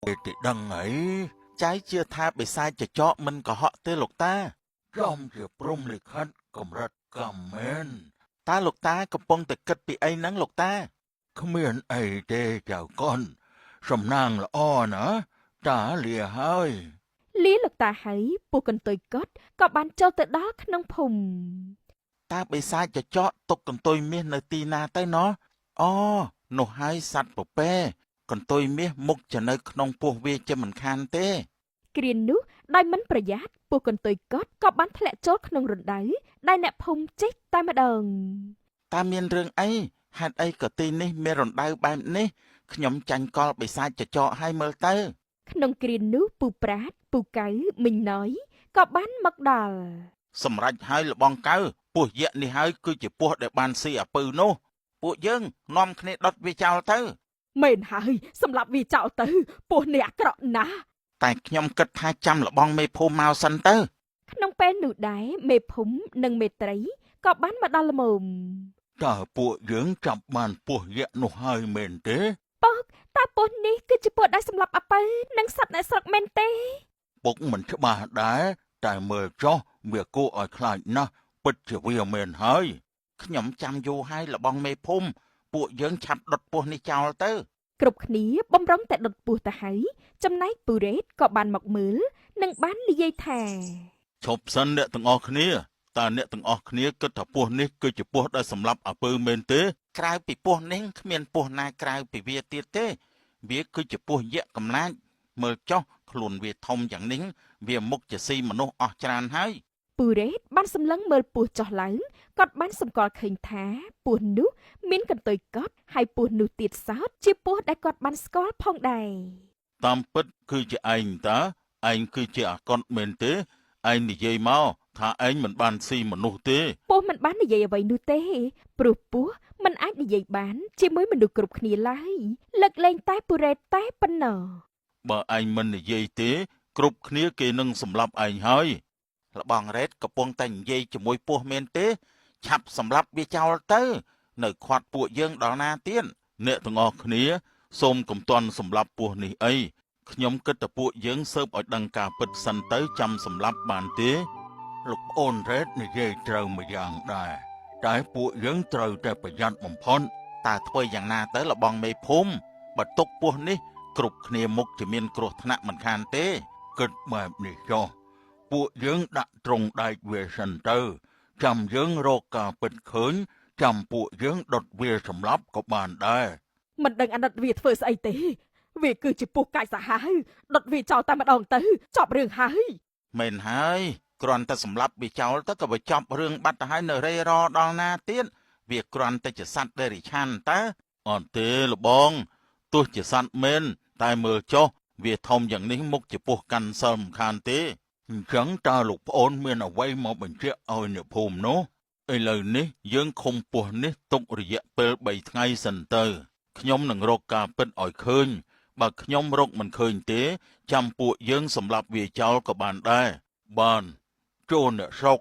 thì đằng ấy trái chưa tha bị sai cho chó mình có họ tê lục ta trong việc rung lịch khách cầm rật cầm men ta lục ta cầm bông từ cất bị ấy nắng lục ta không miền ấy tê chào con sầm nàng là o nữa trả lìa hơi លាលោកតាហើយពស់កន្ទុយកត់ក៏បានចូលទៅដល់ក្នុងភូមិ ta bị sai cho chó tục còn tôi miết nơi tì na tới nó o nó hai sạch bờ pe còn tôi miết mục cho nơi nông buộc vi cho mình khan tê គ្រានោះដោយមិនប្រយ័ត្នពស់កន្ទុយកត់ក៏បានធ្លាក់ចូលក្នុងរណ្ដៅដែលអ្នកភូមិចេះតែម្ដង ta miên rương ấy hạt ấy có tì ní mê rộn đau bàm ní nhóm chanh con bị sai cho chó hai mơ tơ ក្នុងគ្រានោះពូប្រាតពូកៅមីងណយក៏បានមកដល់ សម្រាប់ហើយលបងកៅពោះយៈនេះហើយគឺជាពោះដែលបានស៊ីអាពៅនោះពួកយើងនាំគ្នាដុតវាចោលទៅ មែនហើយសម្រាប់វាចោលទៅពស់នេះអាក្រក់ណាស់ តែខ្ញុំគិតថាចាំលបងមេភូមិមកសិនទៅ ក្នុងពេលនោះដែរមេភូមិនិងមេត្រីក៏បានមកដល់ល្មម តើពួកយើងចាប់បានពោះយៈនោះហើយមែនទេ ប៉ុកតើពស់នេះគឺជាពស់ដែលសម្លាប់អាពៅនិងសត្វអ្នកស្រុកមែនទេ ពុកមិនច្បាស់ដែរតែមើលចុះវាគួរឲ្យខ្លាចណាស់ពិតជាវាមែនហើយខ្ញុំចាំយូរហើយលបងមេភូមិពួកយើងឆាប់ដុតពោះនេះចោលទៅ គ្រប់គ្នាបំរុងតែដុតពស់ទៅហើយចំណែកពូរ៉េតក៏បានមកមើលនិងបាននិយាយថា ឈប់សិនអ្នកទាំងអស់គ្នាតើអ្នកទាំងអស់គ្នាគិតថាពោះនេះគឺជាពោះដែលសម្លាប់អាពើមែនទេក្រៅពីពោះនេះគ្មានពោះណាក្រៅពីវាទៀតទេវាគឺជាពោះយៈកំណាចមើលចុះខ្លួនវាធំយ៉ាងនេះវាមុខជាស៊ីមនុស្សអស់ច្រើនហើយ ពូរ៉េតបានសម្លឹងមើលពស់ចុះឡើងគាត់បានសម្គាល់ឃើញថាពស់នោះមានកន្ទុយកត់ហើយពស់នោះទៀតសោតជាពស់ដែលគាត់បានស្គាល់ផងដែរ តាមពិតគឺជាឯងតើឯងគឺជាអាកុនមែនទេឯងនិយាយមកថាឯងមិនបានស៊ីមនុស្សទេ ពស់មិនបាននិយាយអ្វីនោះទេព្រោះពស់មិនអាចនិយាយបានជាមួយមនុស្សគ្រប់គ្នាឡើយលើកលែងតែពូរ៉េតតែប៉ុណ្ណោះ បើឯងមិននិយាយទេគ្រប់គ្នាគេនឹងសម្លាប់ឯងហើយលបងរ៉េតកំពុងតែនិយាយជាមួយពោះមែនទេឆាប់សម្លាប់វាចោលទៅនៅខាត់ពួកយើងដល់ណាទៀតអ្នកទាំងអស់គ្នាសូមកុំទាន់សម្លាប់ពោះនេះអីខ្ញុំគិតថាពួកយើងស៊ើបឲ្យដឹងការពិតសិនទៅចាំសម្លាប់បានទេលោកប្អូនរ៉េតនិយាយត្រូវមួយយ៉ាងដែរតែពួកយើងត្រូវតែប្រយ័ត្នបំផុតតើធ្វើយ៉ាងណាទៅលបងមេភូមិបើទុកពោះនេះគ្រប់គ្នាមុខជាមានគ្រោះថ្នាក់មិនខានទេគិតបែបនេះចុះពួកយើងដាក់ត្រង់ដែកវាសិនទៅចាំយើងរកការពិតឃើញចាំពួកយើងដុតវាសម្លាប់ក៏បានដែរ មិនដឹងអាណិតវាធ្វើស្អីទេវាគឺជាពស់កាច់សាហាវដុតវាចោលតែម្ដងទៅចប់រឿងហើយ មែនហើយគ្រាន់តែសម្លាប់វាចោលទៅក៏វាចប់រឿងបាត់ទៅហើយនៅរេរដល់ណាទៀតវាគ្រាន់តែជាសត្វដេរិឆានតើអត់ទេលបងទោះជាសត្វមែនតែមើលចុះវាធំយ៉ាងនេះមុខជាពស់កាន់សើមខានទេអញ្ចឹងតើលោកប្អូនមានអ្វីមកបញ្ជាក់ឲ្យអ្នកភូមិនោះឥឡូវនេះយើងឃុំពស់នេះទុករយៈពេល3ថ្ងៃសិនទៅខ្ញុំនឹងរកការពិតឲ្យឃើញបើខ្ញុំរកមិនឃើញទេចាំពួកយើងសម្លាប់វាចោលក៏បានដែរបានចូលអ្នកស្រុក